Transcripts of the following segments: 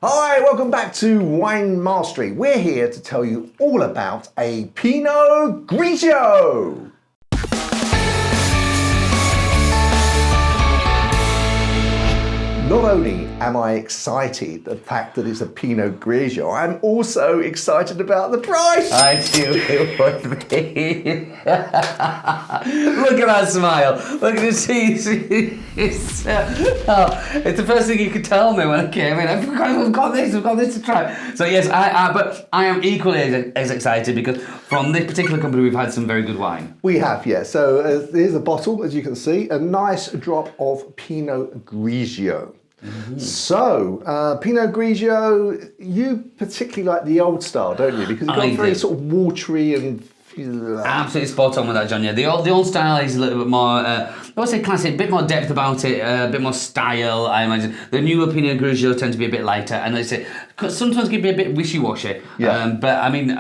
Hi, welcome back to Wine Mastery. We're here to tell you all about a Pinot Grigio. Not only am I excited the fact that it's a Pinot Grigio, I'm also excited about the price. I knew it would be. Look at that smile. Look at his teeth. It's the first thing you could tell me when I came in. We've got this to try. So yes, but I am equally as excited because from this particular company we've had some very good wine. We have, yeah. So here's a bottle, as you can see, a nice drop of Pinot Grigio. Mm-hmm. So, Pinot Grigio, you particularly like the old style, don't you? Because it's got very sort of watery and... Absolutely spot on with that, John. Yeah, the old style is a little bit more, I would say classic, a bit more depth about it, a bit more style, I imagine. The newer Pinot Grigio tend to be a bit lighter, and they say sometimes can be a bit wishy-washy. Yeah. But I mean,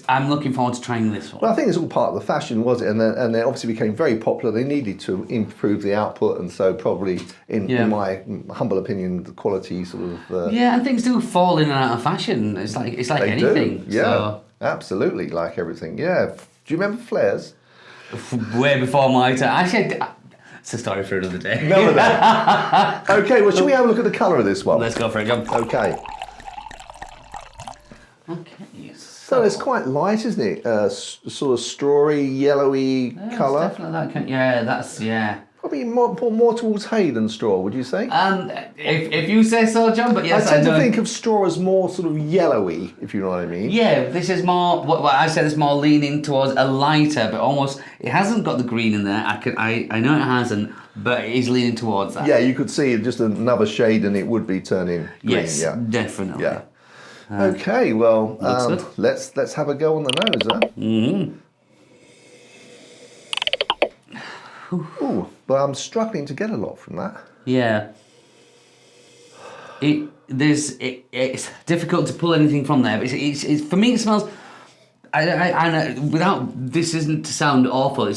I'm looking forward to trying this one. Well, I think it's all part of the fashion, was it? And they obviously became very popular. They needed to improve the output, and so probably, in my humble opinion, the quality sort of. Yeah, and things do fall in and out of fashion. It's like anything. Do. Yeah. So. Absolutely, like everything. Yeah. Do you remember flares? Way before my time. Actually, it's a story for another day. Another day. Okay, well, should we have a look at the colour of this one? Let's go for it, John. Okay. Okay. So it's quite light, isn't it? Sort of strawy, yellowy colour. Definitely that. Yeah. Probably more towards hay than straw, would you say? If you say so, John, but yes, I tend to think of straw as more sort of yellowy, if you know what I mean. Yeah, this is more, what I said is more leaning towards a lighter, but almost, it hasn't got the green in there. I know it hasn't, but it is leaning towards that. Yeah, you could see just another shade and it would be turning green. Yes, yeah. Definitely. Yeah. Okay, well, let's have a go on the nose, huh? Mm-hmm. Ooh, but I'm struggling to get a lot from that. Yeah. It's difficult to pull anything from there, but it's for me it smells. I know, without this isn't to sound awful. It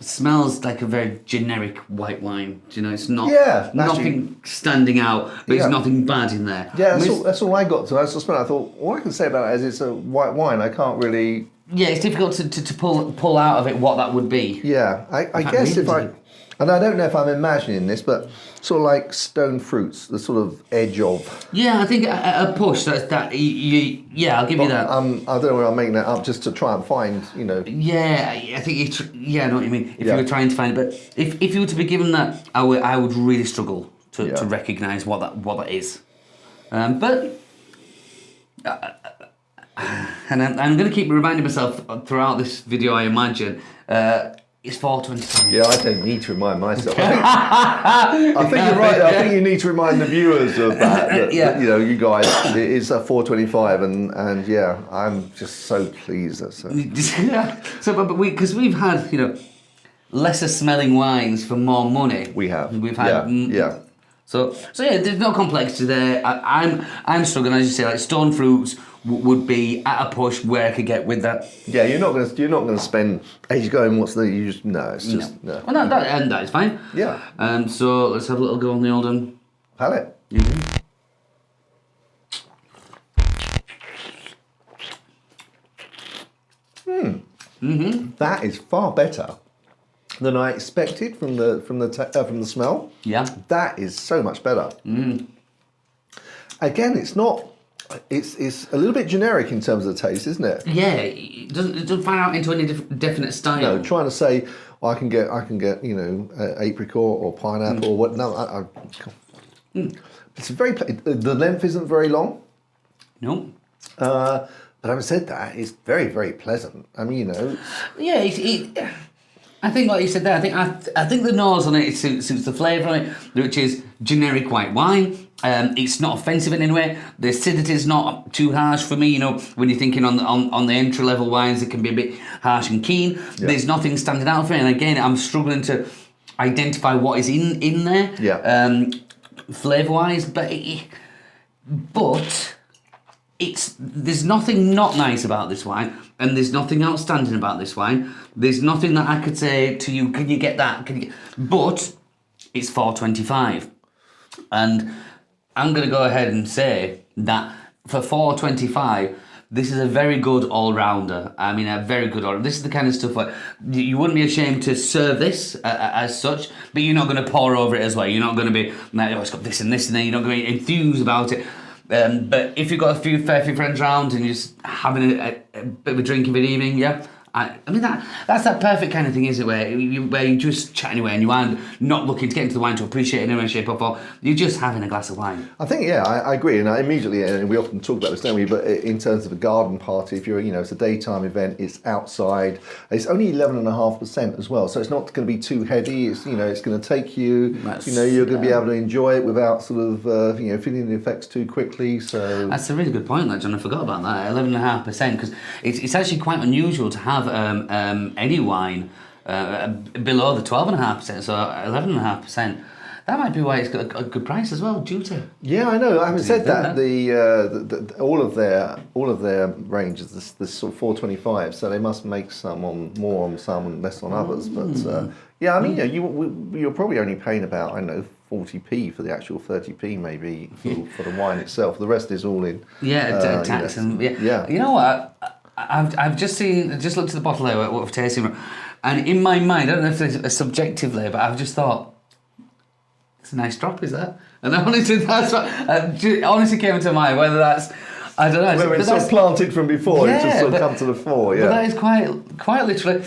smells like a very generic white wine. Do you know, it's not nothing standing out, but it's nothing bad in there. Yeah, that's all I got. So I thought, all I can say about it is it's a white wine. I can't really. Yeah, it's difficult to pull out of it what that would be. Yeah, I guess and I don't know if I'm imagining this, but sort of like stone fruits, the sort of edge of. Yeah, I think a push. I'll give you that. I don't know where I'm making that up just to try and find, you know. Yeah, I think I know what you mean. If you were trying to find it, but if you were to be given that, I would really struggle to recognise what that is. But. And I'm going to keep reminding myself throughout this video, I imagine, it's 4:25. Yeah, I don't need to remind myself. I think you're right. I think you need to remind the viewers of that you know, you guys, it is 4:25, and yeah, I'm just so pleased. But we've had, you know, lesser smelling wines for more money. We have. We've had. So yeah, there's no complexity there. I'm struggling, as you say, like stone fruits would be at a push where I could get with that. Yeah, you're not gonna spend ages going. What's the use? No, it's just no. Well, that is fine. Yeah. So let's have a little go on the old palate. Mm-hmm. Mm-hmm. That is far better than I expected from the smell. Yeah. That is so much better. Mm. Again, it's not. It's a little bit generic in terms of the taste, isn't it? Yeah, it doesn't find out into any definite style. No, trying to say I can get you know apricot or pineapple or what? No, it's very. The length isn't very long. No. But having said that, it's very, very pleasant. I mean, you know. Yeah, I think like you said there, I think the nose on it suits the flavour on it, which is generic white wine. It's not offensive in any way. The acidity is not too harsh for me. You know, when you're thinking on the entry level wines, it can be a bit harsh and keen. Yeah. There's nothing standing out for me. And again, I'm struggling to identify what is in there. Yeah. Flavour wise, but there's nothing not nice about this wine, and there's nothing outstanding about this wine. There's nothing that I could say to you, can you get that? But it's 4.25, and I'm going to go ahead and say that for 4.25, this is a very good all-rounder. I mean, a very good all. This is the kind of stuff where you wouldn't be ashamed to serve this as such, but you're not going to pour over it as well. You're not going to be like, oh, it's got this and this, and then you're not going to be enthused about it. But if you've got a fair few friends around and you're just having a bit of a drink of an evening, yeah. I mean that's that perfect kind of thing, isn't it? Where you just chatting away and you are not looking to get into the wine to appreciate it in any way, shape or form. You're just having a glass of wine. I think I agree, and I immediately, and we often talk about this, don't we? But in terms of a garden party, if you're it's a daytime event, it's outside. It's only 11.5% as well, so it's not going to be too heavy. It's it's going to take you. You're going to be able to enjoy it without sort of feeling the effects too quickly. So that's a really good point, that John. I forgot about that 11.5% because it's actually quite unusual to have any wine below the 12.5%, so 11.5%. That might be why it's got a good price as well, duty. Yeah, I know. I haven't said that. The all of their range is this sort of 4.25, so they must make some more on some and less on others. But yeah, I mean, you're probably only paying about 40p for the actual 30p maybe for the wine itself. The rest is all in. Yeah, tax and yeah. You know what? I've just looked at the bottle there, what we've tasted from, and in my mind, I don't know if it's subjectively, but I've just thought, it's a nice drop, is that? And honestly, that's what honestly came into mind. Whether that's, I don't know. Whether it's sort of planted from before, it's just sort of come to the fore. Yeah, but that is quite literally.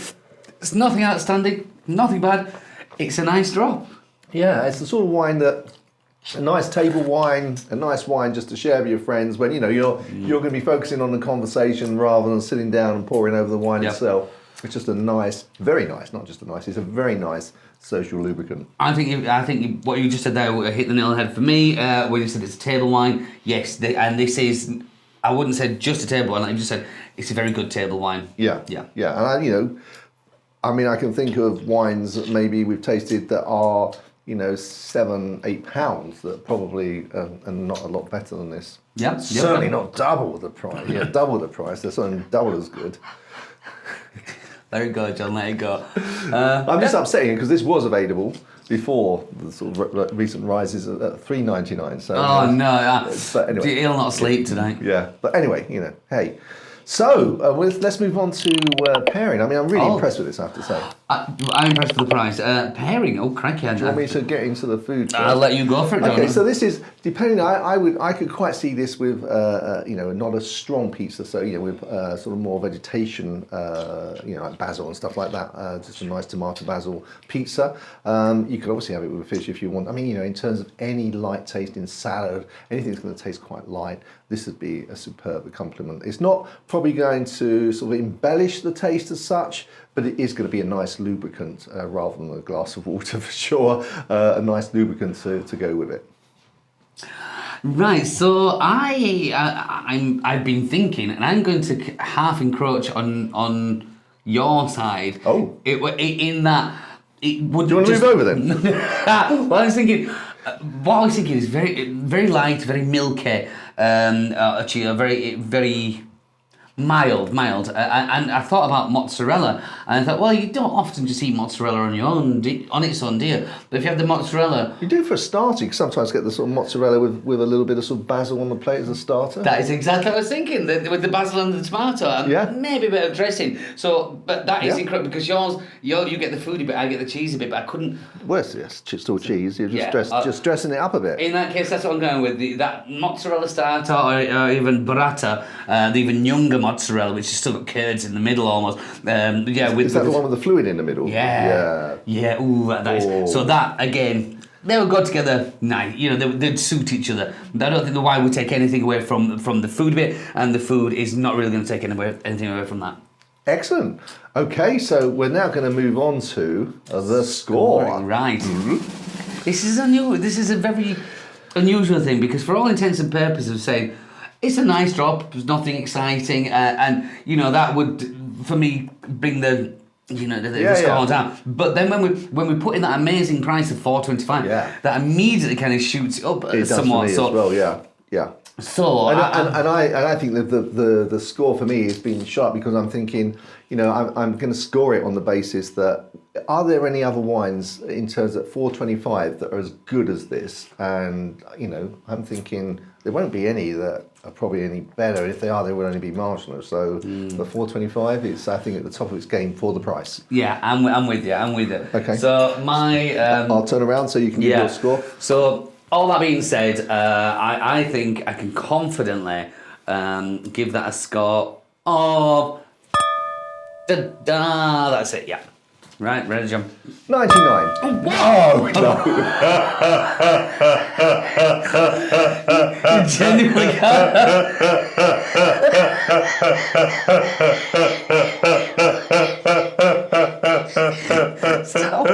It's nothing outstanding, nothing bad. It's a nice drop. Yeah, it's the sort of wine that. A nice table wine, a nice wine just to share with your friends when you're going to be focusing on the conversation rather than sitting down and pouring over the wine itself. It's just a nice, very nice, not just a nice. It's a very nice social lubricant. I think what you just said there hit the nail on the head for me when you said it's a table wine. Yes, and this is. I wouldn't say just a table wine. Like you just said, it's a very good table wine. Yeah. And I can think of wines that maybe we've tasted that are. £7-8 that probably are not a lot better than this. Yeah, certainly not double the price. Yeah, double the price. They're certainly double as good. Let it go, John. Let it go. I'm just upsetting because this was available before the sort of recent rises at $3.99. So. Oh no! But anyway, he'll not sleep tonight. Yeah, but anyway, hey. So let's move on to pairing. I mean, I'm really impressed with this, I have to say. I'm impressed with the price. Pairing, oh crikey! Do you want me to get into the food? I'll let you go for it. Okay, so this is depending. I could quite see this with not a strong pizza. So with sort of more vegetation, like basil and stuff like that. Just a nice tomato basil pizza. You could obviously have it with fish if you want. I mean, in terms of any light tasting salad, anything that's going to taste quite light. This would be a superb accompaniment. It's not probably going to sort of embellish the taste as such, but it is going to be a nice lubricant rather than a glass of water for sure. A nice lubricant to go with it. Right, so I've been thinking, and I'm going to half encroach on your side. Oh, in that it would. Do you want to move over then? Well, I was thinking. What I was thinking is very, very light, very milky, actually very, very mild. And I thought about mozzarella, and I thought, well, you don't often just eat mozzarella on your own, on its own, do you? But if you have the mozzarella, you do for a starter. You can sometimes get the sort of mozzarella with a little bit of sort of basil on the plate as a starter. That is exactly what I was thinking. With the basil and the tomato, and maybe a bit of dressing. So, but that is incredible because you get the foody bit, I get the cheesy bit, but I couldn't. Well, it's still cheese. You're just dressing it up a bit. In that case, that's what I'm going with. That mozzarella starter, or even burrata, the even younger mozzarella, which has still got curds in the middle almost. Is that the one with the fluid in the middle? Yeah. Ooh, that is. So that again, they would go together. Nice. They'd suit each other. I don't think the wine would take anything away from the food bit, and the food is not really going to take anything away from that. Excellent. Okay, so we're now going to move on to the score. Right. Mm-hmm. This is a very unusual thing because for all intents and purposes of saying it's a nice drop, there's nothing exciting, and that would for me bring the score down. But then when we put in that amazing price of $4.25, that immediately kind of shoots it up somewhat. Does for me as well, yeah. So I think that the score for me has been sharp because I'm thinking, I'm going to score it on the basis that are there any other wines in terms of 425 that are as good as this? And I'm thinking there won't be any that are probably any better. If they are, they will only be marginal. So the 425 is, I think, at the top of its game for the price. Yeah, I'm with you. I'm with you. Okay. So my I'll turn around so you can give your score. So all that being said, I think I can confidently give that a score of that's it. Yeah. Right, ready to jump. 99. Oh, no. You genuinely can't. Stop.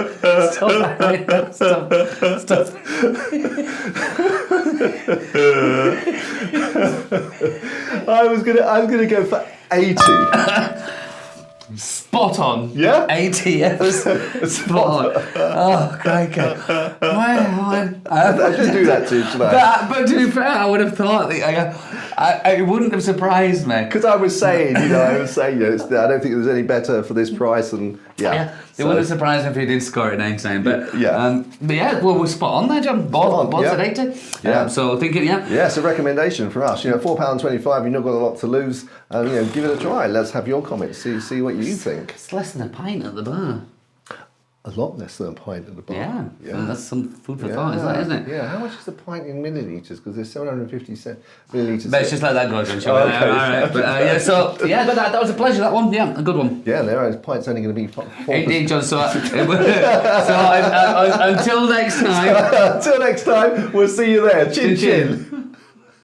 I was gonna go for 80. Spot on. Yeah? 80 years. Spot on. Oh, crikey. I should do that to you tonight. But to be fair, I would have thought that it wouldn't have surprised me. Because I was saying, I don't think there's any better for this price, and it wouldn't have surprised me if you did score it 99. But we're spot on there, John. Both at 80. Yeah. So thinking, Yeah, it's a recommendation from us. £4.25, you've not got a lot to lose. Give it a try. Let's have your comments. See what you think. It's less than a pint at the bar. A lot less than a pint at the bar. Yeah. So that's some food for thought, isn't it? Yeah. How much is a pint in millilitres? Because there's 750 millilitres. Let's just let that go, John. All right. But but that was a pleasure. That one, a good one. Yeah, there. Pint's only going to be 4%. Indeed, John. So until next time. Until next time, we'll see you there. Chin chin.